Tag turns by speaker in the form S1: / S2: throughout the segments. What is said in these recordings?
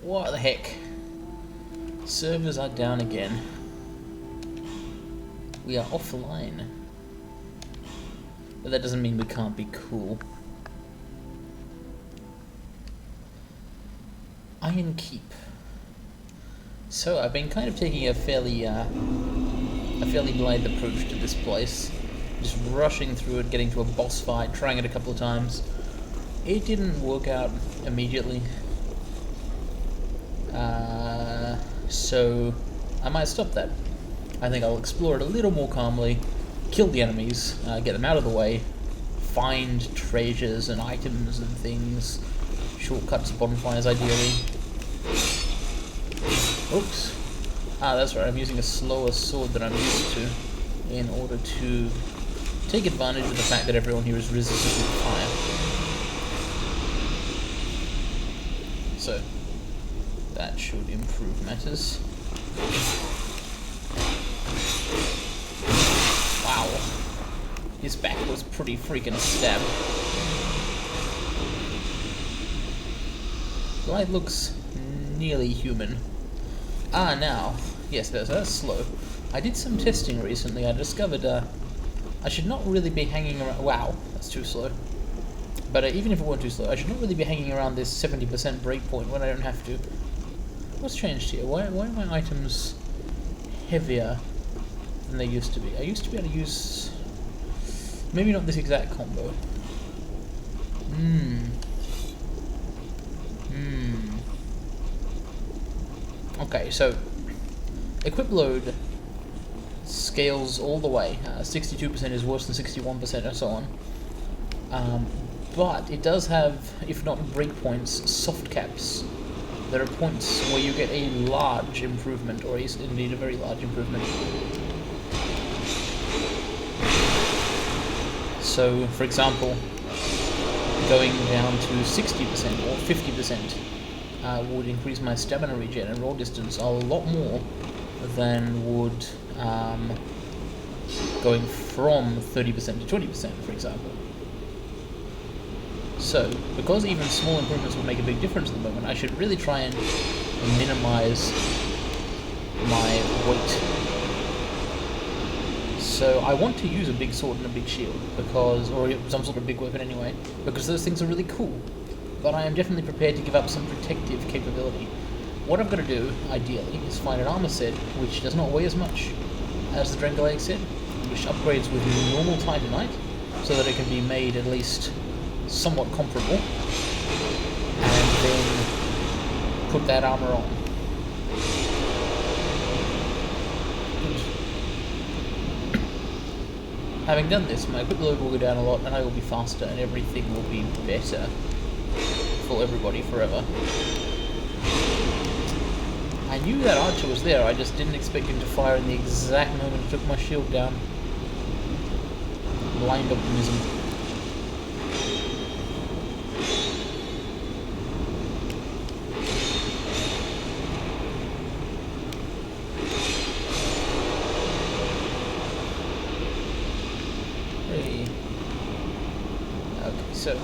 S1: What the heck? Servers are down again. We are offline. But that doesn't mean we can't be cool. Iron Keep. So I've been kind of taking a fairly blind approach to this place. Just rushing through it, getting to a boss fight, trying it a couple of times. It didn't work out immediately. So I might stop that. I think I'll explore it a little more calmly, kill the enemies, get them out of the way, find treasures and items and things, shortcuts, bonfires ideally. Oops. Ah, that's right, I'm using a slower sword than I'm used to in order to take advantage of the fact that everyone here is resistant to fire. So, that should improve matters. Wow. His back was pretty freaking stabbed. Light looks nearly human. Ah, now. Yes, that's slow. I did some testing recently. I discovered I should not really be hanging around. Wow, that's too slow. But even if it weren't too slow, I should not really be hanging around this 70% breakpoint when I don't have to. What's changed here? Why are my items heavier than they used to be? I used to be able to use... maybe not this exact combo. Okay, so equip load scales all the way. 62% is worse than 61% and so on. But it does have, if not breakpoints, soft caps. There are points where you get a large improvement, or indeed a very large improvement. So, for example, going down to 60% or 50% would increase my stamina regen and roll distance a lot more than would going from 30% to 20%, for example. So, because even small improvements will make a big difference at the moment, I should really try and minimize my weight. So I want to use a big sword and a big shield, because, or some sort of big weapon anyway, because those things are really cool. But I am definitely prepared to give up some protective capability. What I've got to do, ideally, is find an armor set which does not weigh as much as the Drengalaic set, which upgrades with normal Titanite, so that it can be made at least somewhat comparable, and then put that armor on. Having done this, my equip load will go down a lot, and I will be faster, and everything will be better for everybody forever. I knew that archer was there, I just didn't expect him to fire in the exact moment I took my shield down. Blind optimism. Hey. Okay, so...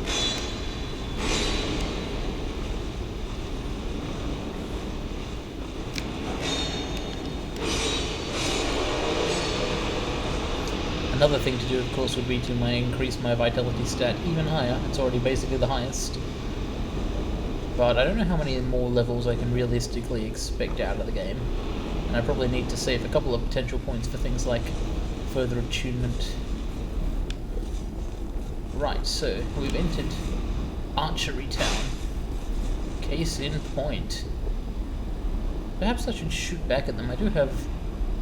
S1: another thing to do, of course, would be to increase my vitality stat even higher. It's already basically the highest. But I don't know how many more levels I can realistically expect out of the game. And I probably need to save a couple of potential points for things like further attunement. Right, so we've entered Archery Town. Case in point. Perhaps I should shoot back at them. I do have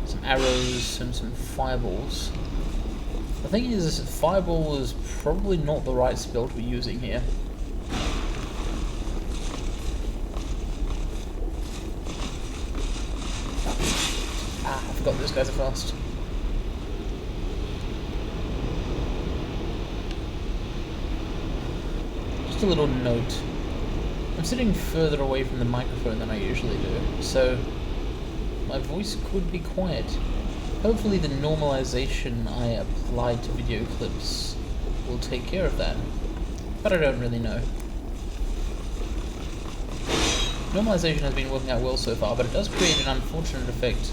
S1: some arrows and some fireballs. The thing is, fireball is probably not the right spell to be using here. Ah, I forgot those guys are fast. Just a little note. I'm sitting further away from the microphone than I usually do, so my voice could be quiet. Hopefully the normalization I applied to video clips will take care of that, but I don't really know. normalization has been working out well so far, but it does create an unfortunate effect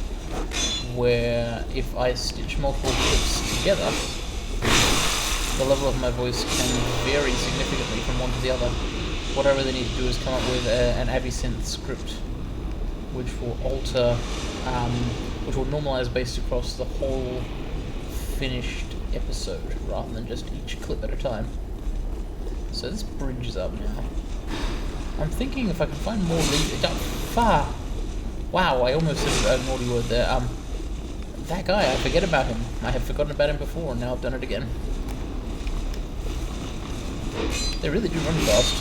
S1: where if I stitch multiple clips together, the level of my voice can vary significantly from one to the other. What I really need to do is come up with an Avicent script which will alter, which will normalize based across the whole finished episode rather than just each clip at a time. So this bridge is up now. I'm thinking if I can find more far. Wow, I almost said a naughty word there. That guy, I forget about him. I have forgotten about him before, and now I've done it again. They really do run fast.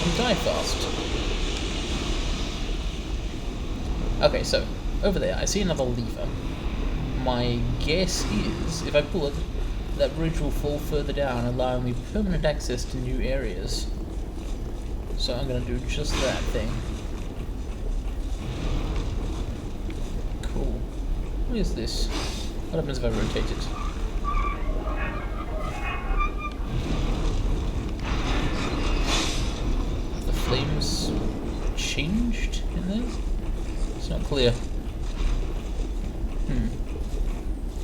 S1: And die fast. Okay, so, over there, I see another lever. My guess is, if I pull it, that bridge will fall further down, allowing me permanent access to new areas. So I'm going to do just that thing. Cool. What is this? What happens if I rotate it? Have the flames changed in there? It's not clear.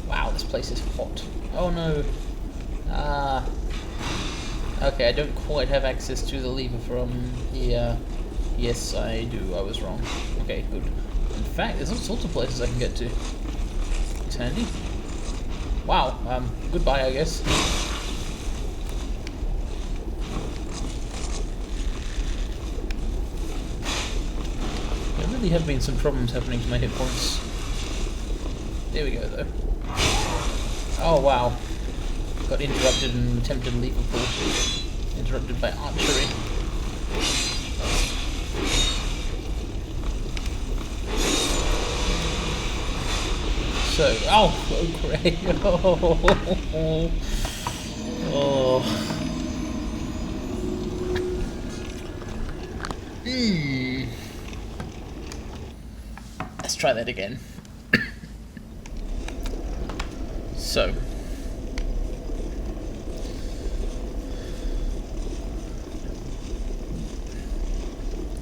S1: Wow, this place is hot. Oh no. Okay, I don't quite have access to the lever from here. Yes, I do. I was wrong. Okay, good. In fact, there's all sorts of places I can get to. It's handy. Wow. Goodbye, I guess. There really have been some problems happening to my hit points. There we go, though. Oh, wow. Got interrupted and attempted lever pull. Interrupted by archery. So, oh great. Oh. Let's try that again. So.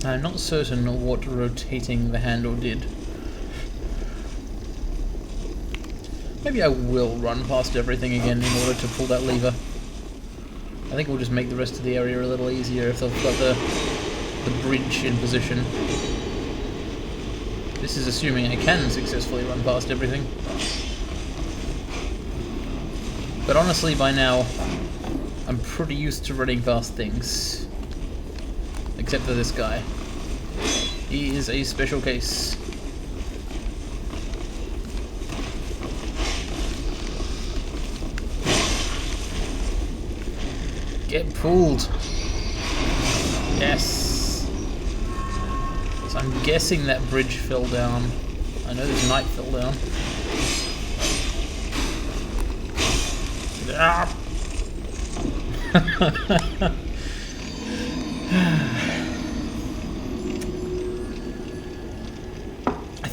S1: I'm not certain what rotating the handle did. Maybe I will run past everything again in order to pull that lever. I think we'll just make the rest of the area a little easier if they've got the bridge in position. This is assuming I can successfully run past everything. But honestly, by now, I'm pretty used to running past things. Except for this guy. He is a special case. Get pulled. Yes. So I'm guessing that bridge fell down. I know this knight fell down. Ah.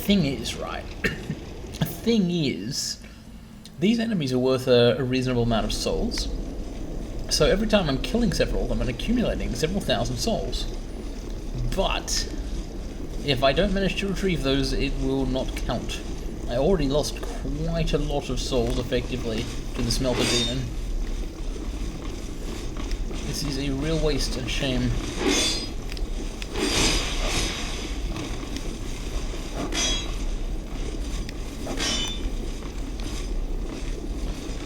S1: Thing is, right, the thing is, these enemies are worth a reasonable amount of souls, so every time I'm killing several of them, I'm accumulating several thousand souls, but if I don't manage to retrieve those, it will not count. I already lost quite a lot of souls, effectively, to the Smelter Demon. This is a real waste and shame.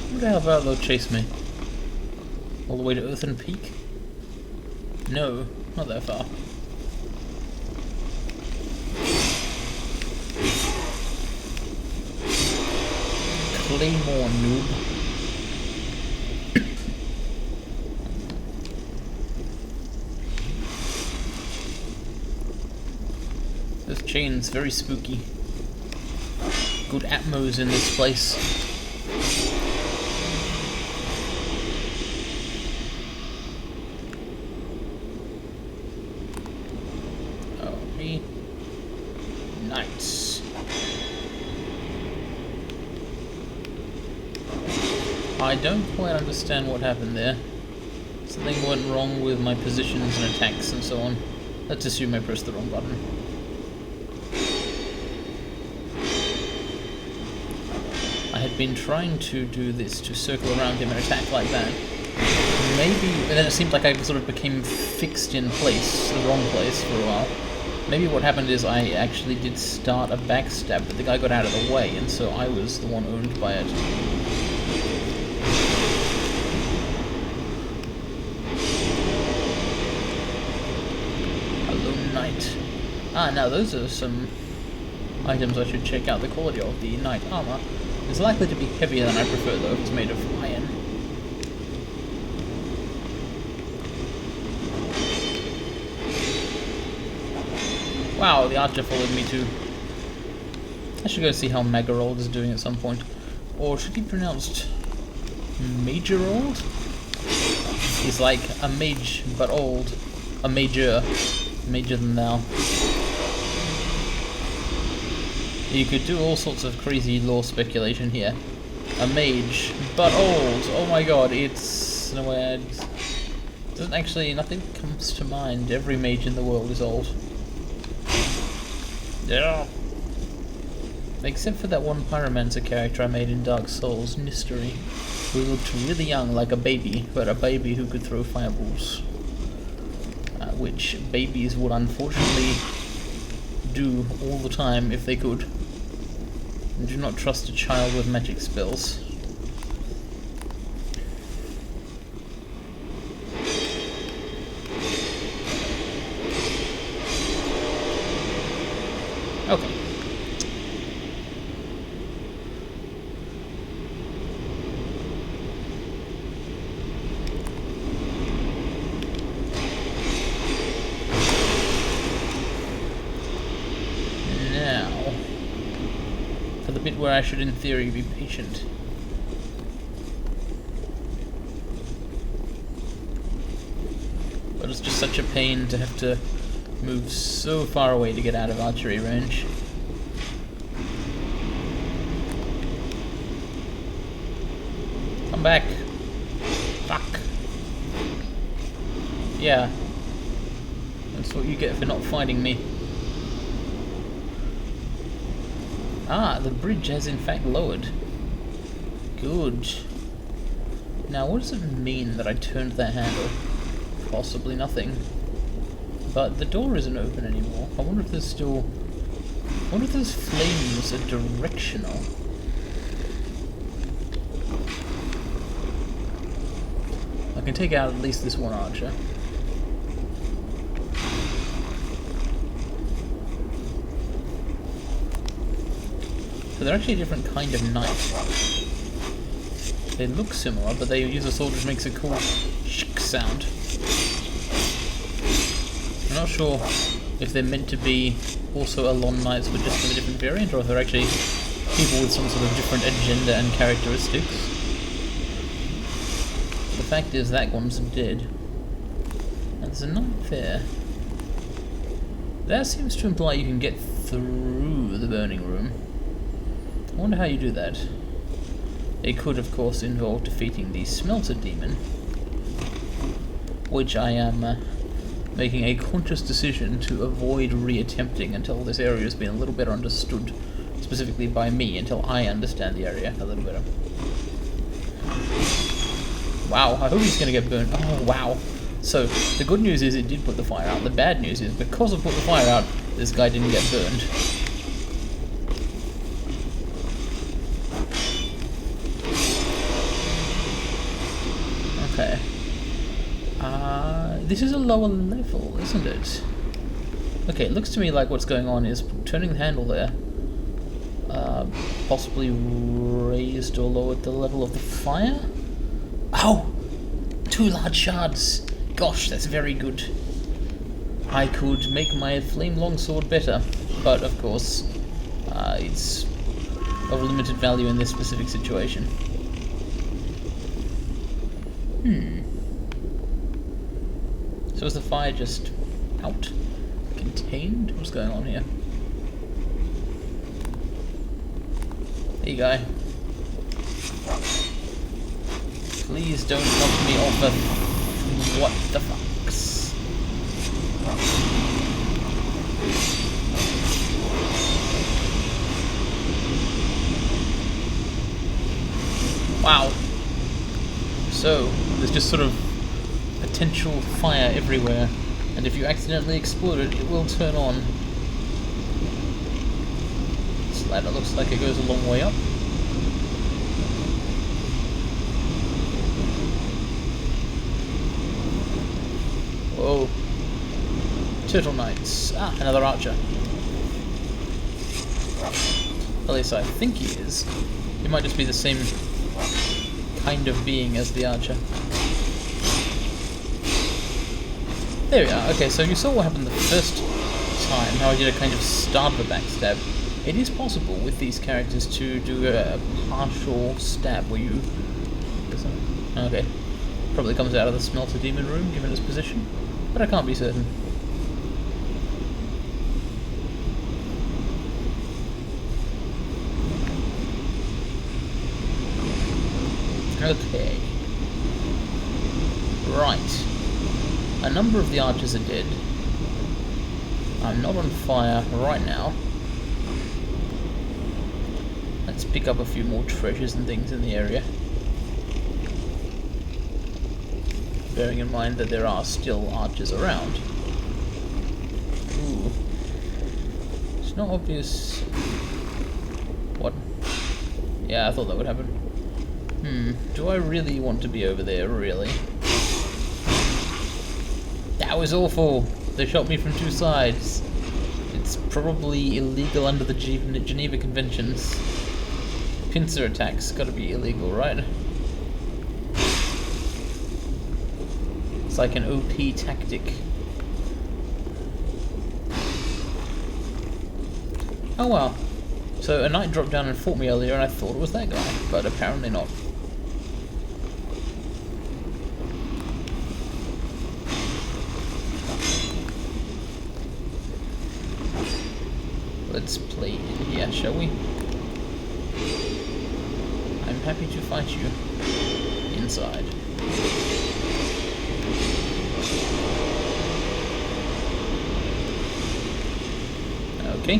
S1: I wonder how far they'll chase me. All the way to Earthen Peak? No, not that far. Claymore, noob. This chain's very spooky. Good atmos in this place. Nice. I don't quite understand what happened there. Something went wrong with my positions and attacks and so on. Let's assume I pressed the wrong button. I had been trying to do this, to circle around him and attack like that. Maybe, and then it seemed like I sort of became fixed in place, the wrong place for a while. Maybe what happened is I actually did start a backstab, but the guy got out of the way, and so I was the one owned by it. Hello, knight. Ah, now those are some items I should check out. The quality of the knight armor is likely to be heavier than I prefer, though, if it's made of iron. Wow, the archer followed me too. I should go see how Magarold is doing at some point. Or should he be pronounced Majorold? He's like a mage, but old. A major. Major than thou. You could do all sorts of crazy lore speculation here. A mage, but old. Oh my god, it's... no way, doesn't actually... nothing comes to mind. Every mage in the world is old. Yeah. Except for that one pyromancer character I made in Dark Souls, Mystery, who looked really young, like a baby, but a baby who could throw fireballs. Which babies would unfortunately do all the time if they could. And do not trust a child with magic spells. Okay. Now, for the bit where I should in theory be patient. But it's just such a pain to have to move so far away to get out of archery range. Come back. Fuck. Yeah. That's what you get for not fighting me. Ah, the bridge has in fact lowered. Good. Now what does it mean that I turned that handle? Possibly nothing. But the door isn't open anymore. I wonder if there's still... I wonder if those flames are directional. I can take out at least this one archer. So they're actually a different kind of knife. They look similar, but they use a sword which makes a cool shik sound. I'm not sure if they're meant to be also Alon Knights but just of a different variant, or if they're actually people with some sort of different agenda and characteristics. The fact is that one's dead. And there's a knight there. That seems to imply you can get through the burning room. I wonder how you do that. It could of course involve defeating the smelter demon, which I am making a conscious decision to avoid re-attempting until this area has been a little better understood, specifically by me, until I understand the area a little better. Wow, I hope he's going to get burned. Oh, wow. So, the good news is it did put the fire out. The bad news is, because it put the fire out, this guy didn't get burned. Okay. This is a lower level, isn't it? Okay, it looks to me like what's going on is turning the handle there. Possibly raised or lowered the level of the fire? Oh! 2 large shards! Gosh, that's very good. I could make my flame longsword better, but of course, it's of limited value in this specific situation. So is the fire just out? Contained? What's going on here? Hey guy. Please don't knock me off a What the fucks? Wow. So, there's just sort of potential fire everywhere, and if you accidentally explode it, it will turn on. This ladder looks like it goes a long way up. Whoa. Turtle Knights. Ah, another archer. At least I think he is. He might just be the same kind of being as the archer. There we are. Okay, so you saw what happened the first time, how I did a kind of starter backstab. It is possible with these characters to do a partial stab where you... Okay. Probably comes out of the smelter demon room, given its position, but I can't be certain. Okay. Right. A number of the archers are dead. I'm not on fire right now. Let's pick up a few more treasures and things in the area. Bearing in mind that there are still archers around. Ooh. It's not obvious... What? Yeah, I thought that would happen. Do I really want to be over there, really? That was awful! They shot me from two sides. It's probably illegal under the Geneva Conventions. Pincer attacks gotta be illegal, right? It's like an OP tactic. Oh well. So a knight dropped down and fought me earlier and I thought it was that guy, but apparently not. Let's play in here, shall we? I'm happy to fight you inside. Okay.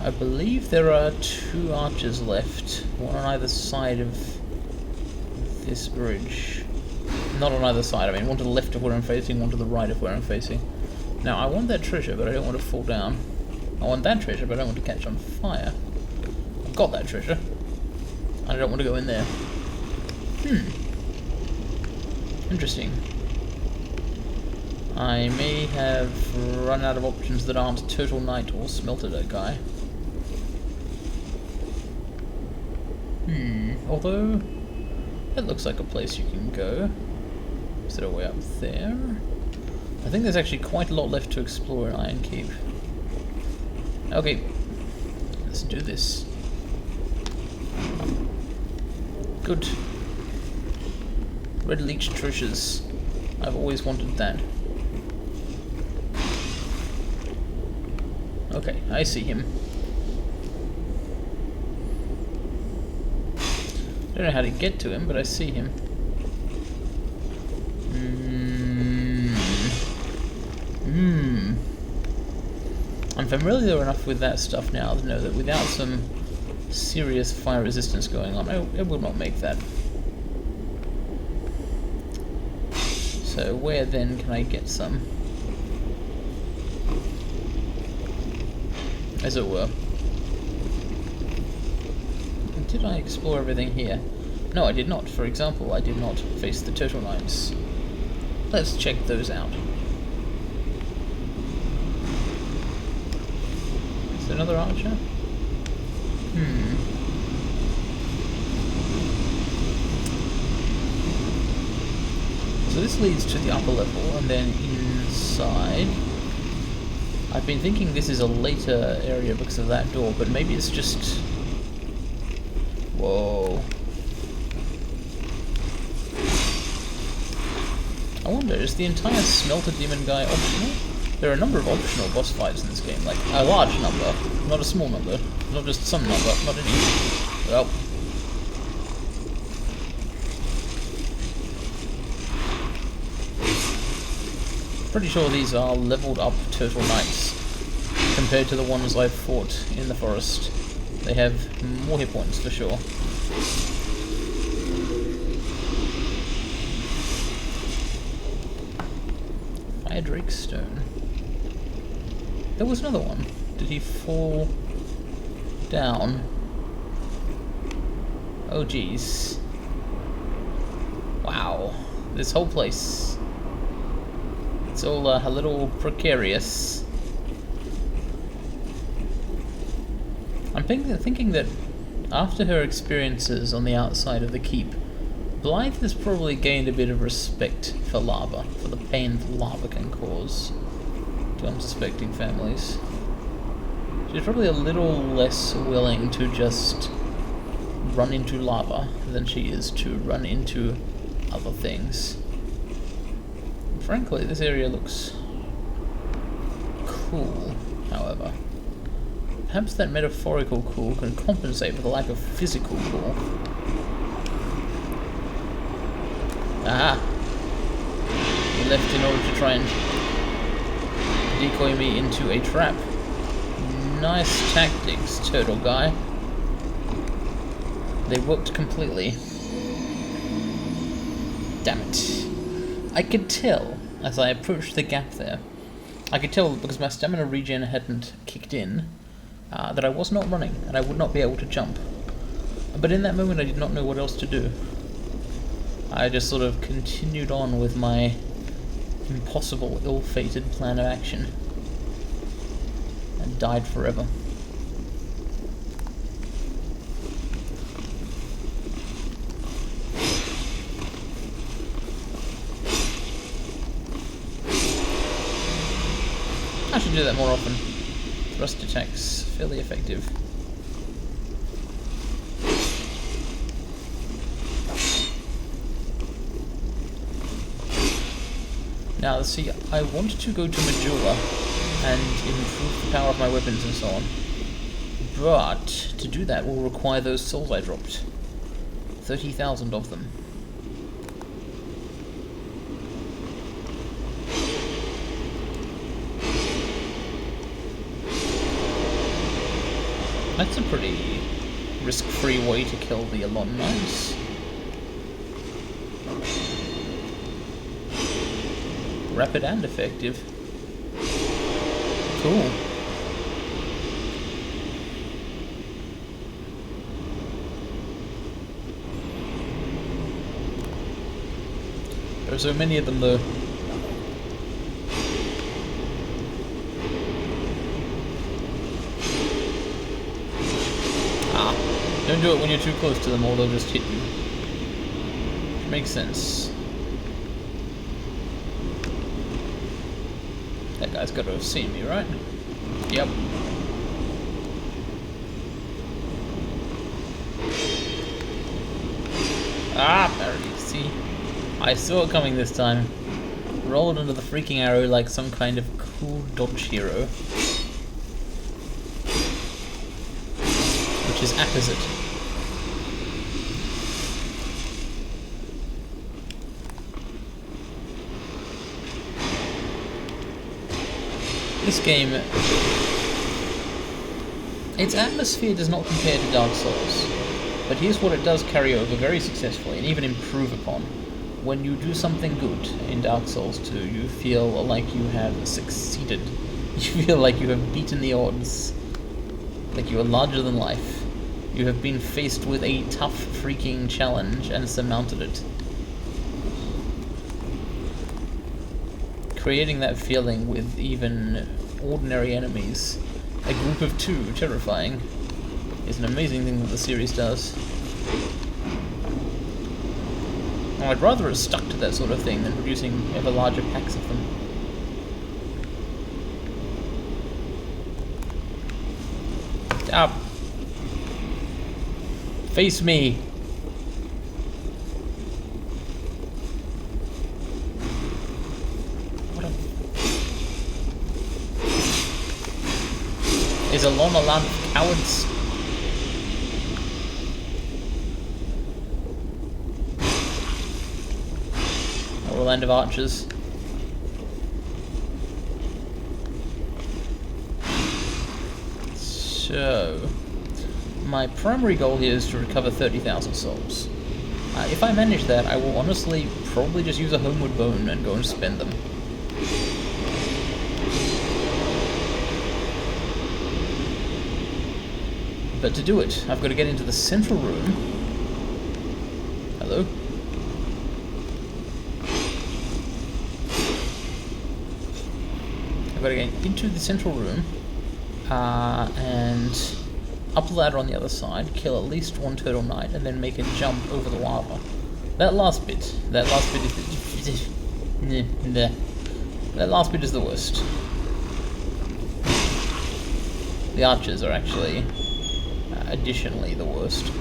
S1: I believe there are two archers left, one on either side of this bridge. Not on either side, I mean one to the left of where I'm facing, one to the right of where I'm facing. Now, I want that treasure, but I don't want to fall down. I want that treasure, but I don't want to catch on fire. I've got that treasure. I don't want to go in there. Interesting. I may have run out of options that aren't Turtle Knight or Smelter that guy. Although, it looks like a place you can go. Is there a way up there? I think there's actually quite a lot left to explore in Iron Keep. Okay, let's do this. Good. Red Leech treasures. I've always wanted that. Okay, I see him. I don't know how to get to him, but I see him. I'm familiar enough with that stuff now to know that without some serious fire resistance going on, I will not make that. So where then can I get some? As it were. Did I explore everything here? No, I did not. For example, I did not face the Turtle Knights. Let's check those out. Is there another archer? So this leads to the upper level, and then inside... I've been thinking this is a later area because of that door, but maybe it's just... Whoa. I wonder, is the entire Smelter Demon guy optional? There are a number of optional boss fights in this game, like a large number, not a small number, not just some number, not any. Well. Pretty sure these are leveled up turtle knights compared to the ones I've fought in the forest. They have more hit points for sure. Fire Drake Stone. There was another one. Did he fall down? Oh geez. Wow. This whole place. It's all a little precarious. I'm thinking that after her experiences on the outside of the keep, Blythe has probably gained a bit of respect for lava, for the pain that lava can cause to unsuspecting families. She's probably a little less willing to just run into lava than she is to run into other things. Frankly, this area looks cool, however. Perhaps that metaphorical cool can compensate for the lack of physical cool. Aha! He left in order to try and decoy me into a trap. Nice tactics, turtle guy. They worked completely. Damn it. I could tell, as I approached the gap there, I could tell because my stamina regen hadn't kicked in, that I was not running, and I would not be able to jump. But in that moment I did not know what else to do. I just sort of continued on with my impossible, ill-fated plan of action. And died forever. I should do that more often. Thrust attacks, fairly effective. Now, see, I want to go to Majula and improve the power of my weapons and so on. But to do that will require those souls I dropped. 30,000 of them. That's a pretty risk-free way to kill the Elon Knights. Rapid and effective. Cool. There are so many of them though. Don't do it when you're too close to them or they'll just hit you. Which makes sense. That guy's got to have seen me, right? Yep. Ah, parry. See? I saw it coming this time. Rolled under the freaking arrow like some kind of cool dodge hero. Which is apposite. This game, its atmosphere does not compare to Dark Souls, but here's what it does carry over very successfully and even improve upon. When you do something good in Dark Souls 2, you feel like you have succeeded. You feel like you have beaten the odds. Like you are larger than life. You have been faced with a tough freaking challenge and surmounted it. Creating that feeling with even ordinary enemies, a group of two terrifying, is an amazing thing that the series does. Well, I'd rather have stuck to that sort of thing than producing ever larger packs of them. Up! Face me! Is Elon a land of cowards? Or a land of archers? So, my primary goal here is to recover 30,000 souls. If I manage that, I will honestly probably just use a homeward bone and go and spend them. But to do it, I've got to get into the central room. Hello? I've got to get into the central room, and up the ladder on the other side, kill at least one turtle knight, and then make a jump over the lava. That last bit is the... That last bit is the worst. The archers are actually... additionally the worst.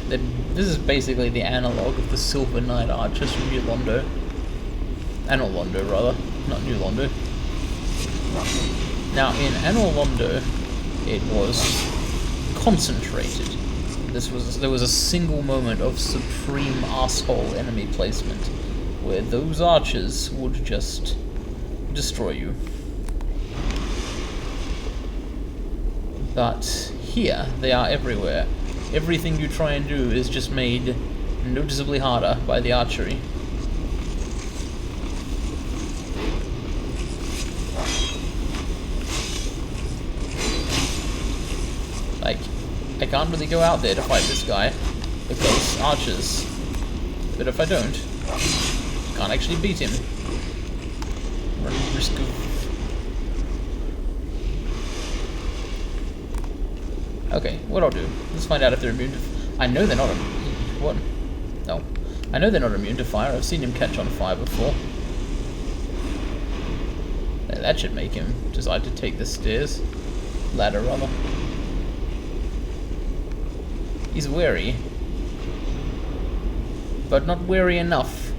S1: This is basically the analog of the Silver Knight archers from New Londo. Anor Londo, rather, not New Londo. Now, in Anor Londo, it was concentrated. There was a single moment of supreme asshole enemy placement, where those archers would just destroy you. But here, they are everywhere. Everything you try and do is just made noticeably harder by the archery. Like, I can't really go out there to fight this guy, because archers. But if I don't, can't actually beat him. Run risk of... Okay, what I'll do, let's find out if they're immune to... I know they're not what? No. I know they're not immune to fire. I've seen him catch on fire before. That should make him decide to take the stairs. Ladder, rather. He's wary. But not wary enough.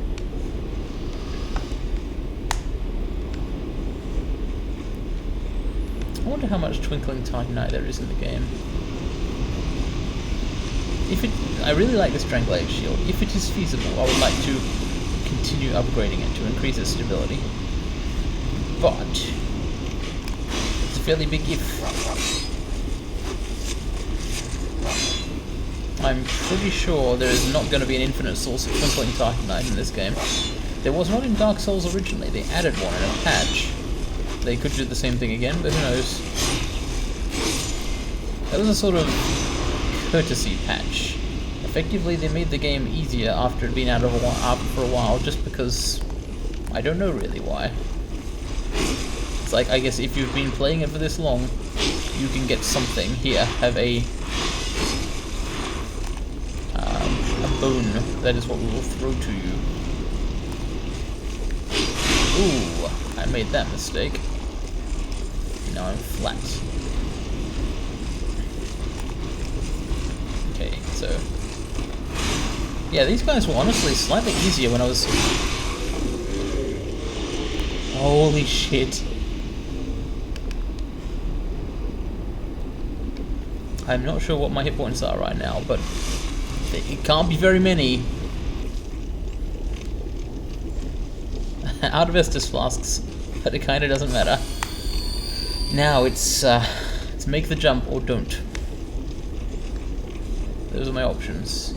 S1: I wonder how much Twinkling Titanite there is in the game. I really like the Strangleage shield. If it is feasible, I would like to continue upgrading it to increase its stability. But it's a fairly big if. I'm pretty sure there is not going to be an infinite source of Twinkling Titanite in this game. There was not in Dark Souls originally. They added one in a patch. They could do the same thing again, but who knows. That was a sort of courtesy patch. Effectively, they made the game easier after it had been out for a while, just because I don't know really why. It's like, I guess if you've been playing it for this long, you can get something. Here, have a bone. That is what we will throw to you. Ooh, I made that mistake. Now I'm flat. Okay, so... yeah, these guys were honestly slightly easier when I was... holy shit. I'm not sure what my hit points are right now, but it can't be very many. Out of Estus flasks, but it kinda doesn't matter. Now it's make the jump or don't. Those are my options.